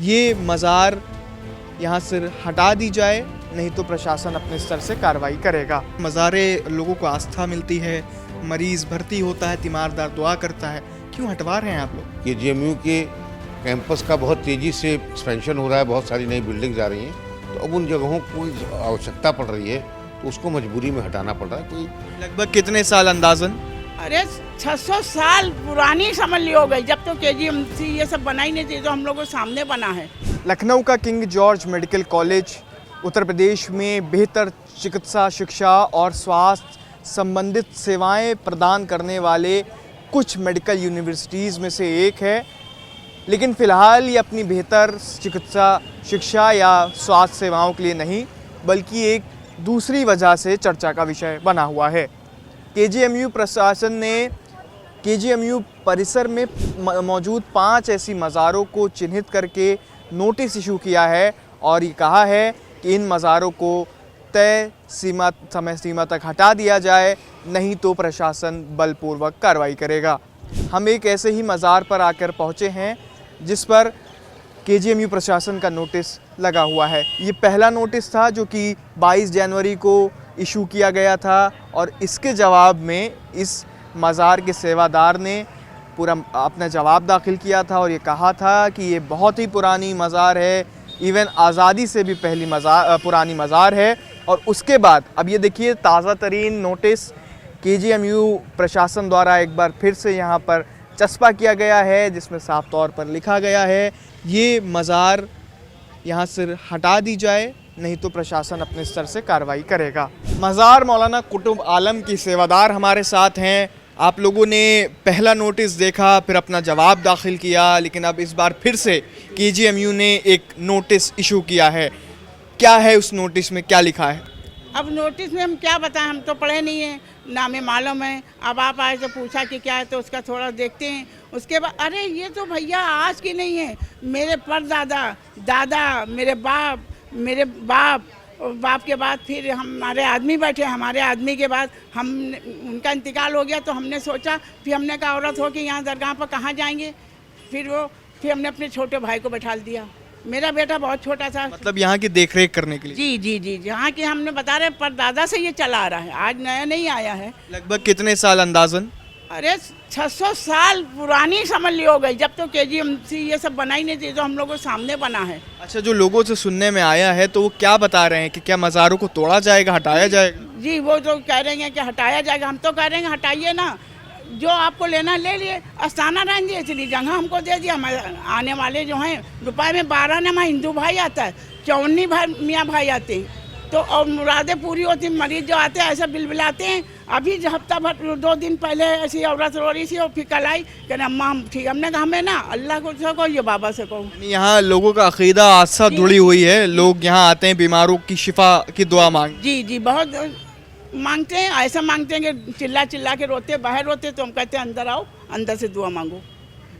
ये मज़ार यहाँ से हटा दी जाए, नहीं तो प्रशासन अपने स्तर से कार्रवाई करेगा। मज़ारे लोगों को आस्था मिलती है, मरीज़ भर्ती होता है, तीमारदार दुआ करता है, क्यों हटवा रहे हैं आप लोग? केजीएमयू के कैंपस का बहुत तेज़ी से एक्सपेंशन हो रहा है, बहुत सारी नई बिल्डिंग्स आ रही हैं, तो अब उन जगहों को आवश्यकता पड़ रही है, तो उसको मजबूरी में हटाना पड़ रहा है। कोई लगभग कितने साल अंदाजन? अरे 600 साल पुरानी समझ ली हो गई, जब तो केजीएमसी ये सब बना ही नहीं थी, तो हम लोगों के सामने बना है। लखनऊ का king George medical college Uttar Pradesh में बेहतर चिकित्सा शिक्षा और स्वास्थ्य संबंधित सेवाएं प्रदान करने वाले कुछ मेडिकल यूनिवर्सिटीज़ में से एक है, लेकिन फ़िलहाल ये अपनी बेहतर चिकित्सा शिक्षा या स्वास्थ्य सेवाओं के लिए नहीं, बल्कि एक दूसरी वजह से चर्चा का विषय बना हुआ है। केजीएमयू प्रशासन ने केजीएमयू परिसर में मौजूद 5 ऐसी मज़ारों को चिन्हित करके नोटिस इशू किया है और ये कहा है कि इन मज़ारों को तय समय सीमा तक हटा दिया जाए, नहीं तो प्रशासन बलपूर्वक कार्रवाई करेगा। हम एक ऐसे ही मज़ार पर आकर पहुँचे हैं जिस पर केजीएमयू प्रशासन का नोटिस लगा हुआ है। ये पहला नोटिस था जो कि 22 जनवरी को इशू किया गया था और इसके जवाब में इस मज़ार के सेवादार ने पूरा अपना जवाब दाखिल किया था और ये कहा था कि ये बहुत ही पुरानी मज़ार है, इवन आज़ादी से भी पहली पुरानी मज़ार है। और उसके बाद अब ये देखिए ताज़ा तरीन नोटिस केजीएमयू प्रशासन द्वारा एक बार फिर से यहाँ पर चस्पा किया गया है, जिसमें साफ तौर पर लिखा गया है ये मज़ार यहाँ से हटा दी जाए, नहीं तो प्रशासन अपने स्तर से कार्रवाई करेगा। मज़ार मौलाना कुतुब आलम की सेवादार हमारे साथ हैं। आप लोगों ने पहला नोटिस देखा, फिर अपना जवाब दाखिल किया, लेकिन अब इस बार फिर से केजीएमयू ने एक नोटिस इशू किया है। क्या है उस नोटिस में, क्या लिखा है? अब नोटिस में हम क्या बताएं, हम तो पढ़े नहीं हैं, ना हमें मालूम है। अब आप आए तो पूछा कि क्या है, तो उसका थोड़ा देखते हैं। उसके बाद अरे ये तो भैया आज की नहीं है, मेरे परदादा दादा, मेरे बाप के बाद फिर हमारे आदमी बैठे, हमारे आदमी के बाद हम उनका इंतकाल हो गया, तो हमने सोचा, फिर हमने कहा औरत हो कि यहाँ दरगाह पर कहाँ जाएंगे, फिर हमने अपने छोटे भाई को बैठा दिया। मेरा बेटा बहुत छोटा था, मतलब यहाँ की देखरेख करने के लिए। जी जी जी, यहाँ की हमने बता रहे परदादा से ये चला आ रहा है, आज नया नहीं आया है। लगभग कितने साल अंदाजन? अरे 600 साल पुरानी समझ ली हो गई, जब तो केजीएमसी ये सब बना ही नहीं थी, तो हम लोगों के सामने बना है। अच्छा, जो लोगों से सुनने में आया है तो वो क्या बता रहे हैं कि क्या मज़ारों को तोड़ा जाएगा, हटाया जाएगा? जी, वो तो कह रहे हैं कि हटाया जाएगा, हम तो कह रहे हैं हटाइए ना, जो आपको लेना ले लिए, अस्ताना रहने दिए, इसलिए जगह हमको दे दिया। आने वाले जो हैं रुपए में 12 नमा हिंदू भाई आता है, 54 भाई मियाँ भाई आते हैं, तो और मुरादें पूरी होती, मरीज जो आते हैं ऐसा बिलबिलाते हैं। अभी हफ्ता भर 2 दिन पहले ऐसी औरत रो रही थी और फिर कल आई, कहना अम्मा हम ठीक, हमने कहा हमें ना अल्लाह को कहो, ये बाबा से कहो। यहाँ लोगों का अकीदा आस्था जुड़ी हुई है, लोग यहाँ आते हैं बीमारों की शिफा की दुआ मांग। जी जी, बहुत मांगते हैं, ऐसा मांगते हैं कि चिल्ला चिल्ला के रोते, बाहर रोते, तो हम कहते हैं अंदर आओ, अंदर से दुआ मांगो।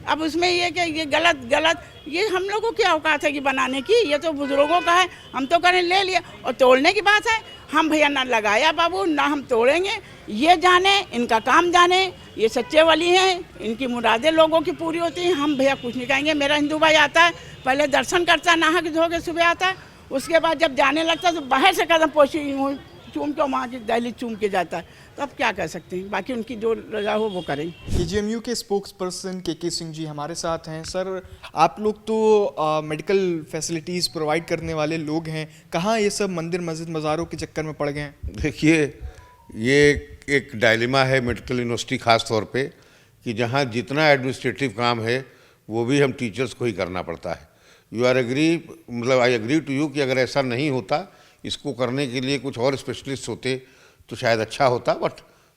अब उसमें ये कि ये गलत ये हम लोगों की औकात है कि बनाने की, ये तो बुजुर्गों का है, हम तो करें ले लिए। और तोड़ने की बात है, हम भैया ना लगाया बाबू, ना हम तोड़ेंगे, ये जाने, इनका काम जाने, ये सच्चे वाली हैं, इनकी मुरादें लोगों की पूरी होती हैं, हम भैया कुछ नहीं कहेंगे। मेरा हिंदू भाई आता है, पहले दर्शन करता है, नहा के धो के सुबह आता है, उसके बाद जब जाने लगता है तो बाहर से कदम पोछी चूम के वहाँ की दहली चूम के जाता है, तो अब क्या कर सकते हैं, बाकी उनकी जो रजा हो वो करें। केजीएमयू के स्पोक्स पर्सन के सिंह जी हमारे साथ हैं। सर, आप लोग तो मेडिकल फैसिलिटीज़ प्रोवाइड करने वाले लोग हैं, कहाँ ये सब मंदिर मस्जिद मज़ारों के चक्कर में पड़ गए हैं? देखिए, ये एक डायलेमा है मेडिकल यूनिवर्सिटी ख़ास तौर पे, कि जहाँ जितना एडमिनिस्ट्रेटिव काम है वो भी हम टीचर्स को ही करना पड़ता है। यू आर एग्री, मतलब आई एग्री टू यू कि अगर ऐसा नहीं होता, इसको करने के लिए कुछ और स्पेशलिस्ट होते तो शायद अच्छा होता, बट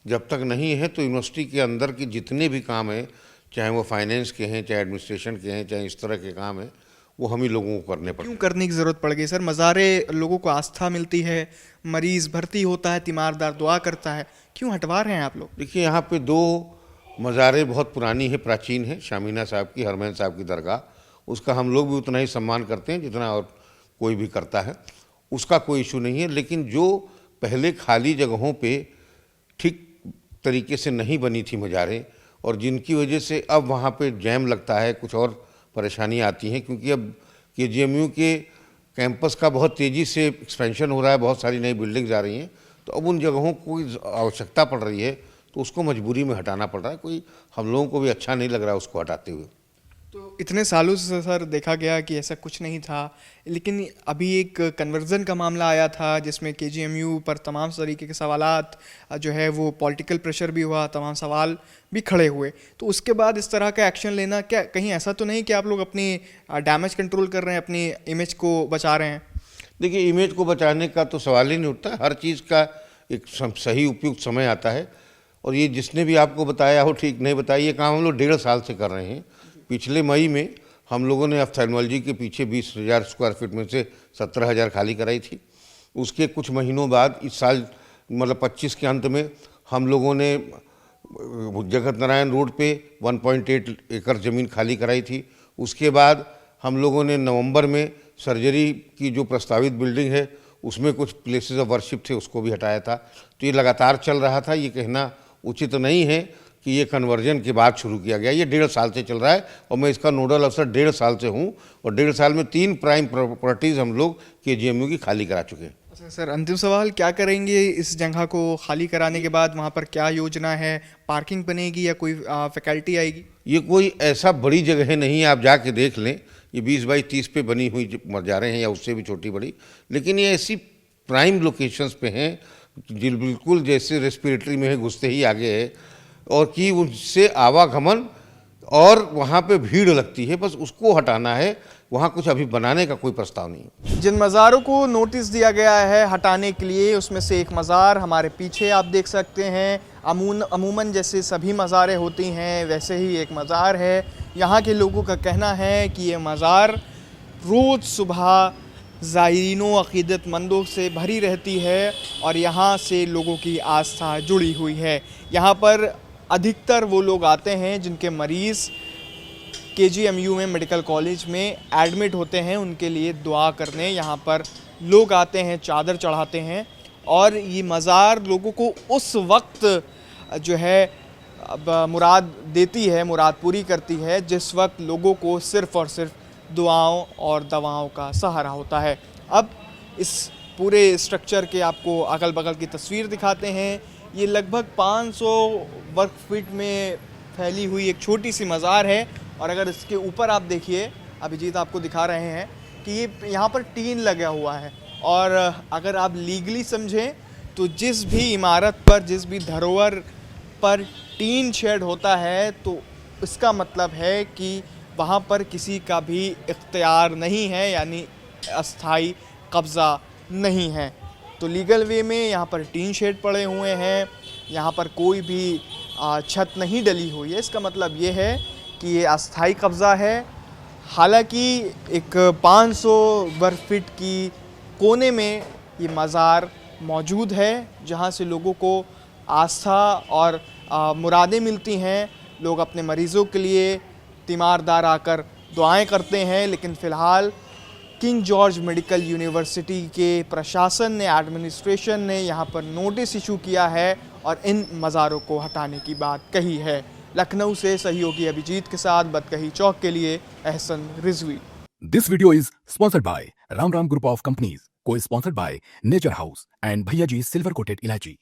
जब तक नहीं है तो यूनिवर्सिटी के अंदर की जितने भी काम हैं, चाहे वो फाइनेंस के हैं, चाहे एडमिनिस्ट्रेशन के हैं, चाहे इस तरह के काम हैं, वो हम ही लोगों को करने पड़ते हैं। क्यों करने की ज़रूरत पड़ गई सर? मज़ारे लोगों को आस्था मिलती है, मरीज़ भर्ती होता है, तीमारदार दुआ करता है, क्यों हटवा रहे हैं आप लोग? देखिए, यहाँ पे 2 मज़ारें बहुत पुरानी है, प्राचीन है, शामीना साहब की, हरमैन साहब की दरगाह, उसका हम लोग भी उतना ही सम्मान करते हैं जितना और कोई भी करता है, उसका कोई इशू नहीं है। लेकिन जो पहले खाली जगहों पे ठीक तरीके से नहीं बनी थी मज़ारें, और जिनकी वजह से अब वहाँ पे जैम लगता है, कुछ और परेशानियाँ आती हैं, क्योंकि अब KGMU के कैंपस का बहुत तेज़ी से एक्सपेंशन हो रहा है, बहुत सारी नई बिल्डिंग्स आ रही हैं, तो अब उन जगहों को आवश्यकता पड़ रही है, तो उसको मजबूरी में हटाना पड़ रहा है। कोई हम लोगों को भी अच्छा नहीं लग रहा है उसको हटाते हुए। तो इतने सालों से सर देखा गया कि ऐसा कुछ नहीं था, लेकिन अभी एक कन्वर्जन का मामला आया था जिसमें KGMU पर तमाम तरीके के सवालात जो है वो पॉलिटिकल प्रेशर भी हुआ, तमाम सवाल भी खड़े हुए। तो उसके बाद इस तरह का एक्शन लेना, क्या कहीं ऐसा तो नहीं कि आप लोग अपनी डैमेज कंट्रोल कर रहे हैं, अपनी इमेज को बचा रहे हैं? देखिए, इमेज को बचाने का तो सवाल ही नहीं उठता। हर चीज़ का एक सही उपयुक्त समय आता है, और ये जिसने भी आपको बताया हो ठीक नहीं बताया, ये काम हम लोग 1.5 साल से कर रहे हैं। पिछले मई में हम लोगों ने ऑफ्थेल्मोलॉजी के पीछे 20,000 स्क्वायर फीट में से 17,000 खाली कराई थी। उसके कुछ महीनों बाद इस साल मतलब 25 के अंत में हम लोगों ने जगत नारायण रोड पे 1.8 एकड़ ज़मीन खाली कराई थी। उसके बाद हम लोगों ने नवंबर में सर्जरी की जो प्रस्तावित बिल्डिंग है उसमें कुछ प्लेसेस ऑफ वर्शिप थे, उसको भी हटाया था। तो ये लगातार चल रहा था। ये कहना उचित नहीं है कि ये कन्वर्जन के बाद शुरू किया गया। ये 1.5 साल से चल रहा है, और मैं इसका नोडल अफसर 1.5 साल से हूँ, और 1.5 साल में 3 प्राइम प्रॉपर्टीज़ हम लोग KGMU की खाली करा चुके हैं। अच्छा सर, अंतिम सवाल, क्या करेंगे इस जगह को खाली कराने के बाद? वहाँ पर क्या योजना है? पार्किंग बनेगी या कोई फैकल्टी आएगी? ये कोई ऐसा बड़ी जगह नहीं है, आप जाके देख लें। ये 20 बाई 30 पे बनी हुई जा रहे हैं, या उससे भी छोटी बड़ी, लेकिन ये ऐसी प्राइम लोकेशंस पे हैं जो बिल्कुल जैसे रेस्पिरेटरी में है, घुसते ही आगे है, और कि उनसे आवागमन और वहाँ पे भीड़ लगती है, बस उसको हटाना है। वहाँ कुछ अभी बनाने का कोई प्रस्ताव नहीं। जिन मज़ारों को नोटिस दिया गया है हटाने के लिए, उसमें से एक मज़ार हमारे पीछे आप देख सकते हैं। अमूमन जैसे सभी मज़ारें होती हैं वैसे ही एक मज़ार है। यहाँ के लोगों का कहना है कि ये मज़ार रोज़ सुबह ज़ायरीनों अक़ीदतमंदों से भरी रहती है, और यहाँ से लोगों की आस्था जुड़ी हुई है। यहाँ पर अधिकतर वो लोग आते हैं जिनके मरीज़ KGMU में मेडिकल कॉलेज में एडमिट होते हैं, उनके लिए दुआ करने यहाँ पर लोग आते हैं, चादर चढ़ाते हैं। और ये मज़ार लोगों को उस वक्त जो है अब मुराद देती है, मुराद पूरी करती है, जिस वक्त लोगों को सिर्फ़ और सिर्फ दुआओं और दवाओं का सहारा होता है। अब इस पूरे स्ट्रक्चर के आपको अगल बगल की तस्वीर दिखाते हैं। ये लगभग 500 वर्ग फीट में फैली हुई एक छोटी सी मज़ार है, और अगर इसके ऊपर आप देखिए, अभिजीत आपको दिखा रहे हैं कि ये यहाँ पर टीन लगा हुआ है। और अगर आप लीगली समझें तो जिस भी इमारत पर, जिस भी धरोहर पर टीन शेड होता है, तो इसका मतलब है कि वहाँ पर किसी का भी इख्तियार नहीं है, यानी अस्थाई कब्ज़ा नहीं है। तो लीगल वे में यहाँ पर टीन शेड पड़े हुए हैं, यहाँ पर कोई भी छत नहीं डली हुई है। इसका मतलब ये है कि ये अस्थाई कब्ज़ा है। हालांकि एक 500 वर्ग फीट की कोने में ये मज़ार मौजूद है, जहाँ से लोगों को आस्था और मुरादें मिलती हैं। लोग अपने मरीज़ों के लिए तीमारदार आकर दुआएं करते हैं। लेकिन फ़िलहाल किंग जॉर्ज मेडिकल यूनिवर्सिटी के प्रशासन ने, एडमिनिस्ट्रेशन ने यहाँ पर नोटिस इशू किया है और इन मज़ारों को हटाने की बात कही है। लखनऊ से सहयोगी अभिजीत के साथ बदकही चौक के लिए Ehsan Rizvi. This video is sponsored by Ram Ram Group of Companies, co-sponsored by Nature House and Bhaiya Ji Silver Coated Ilachi.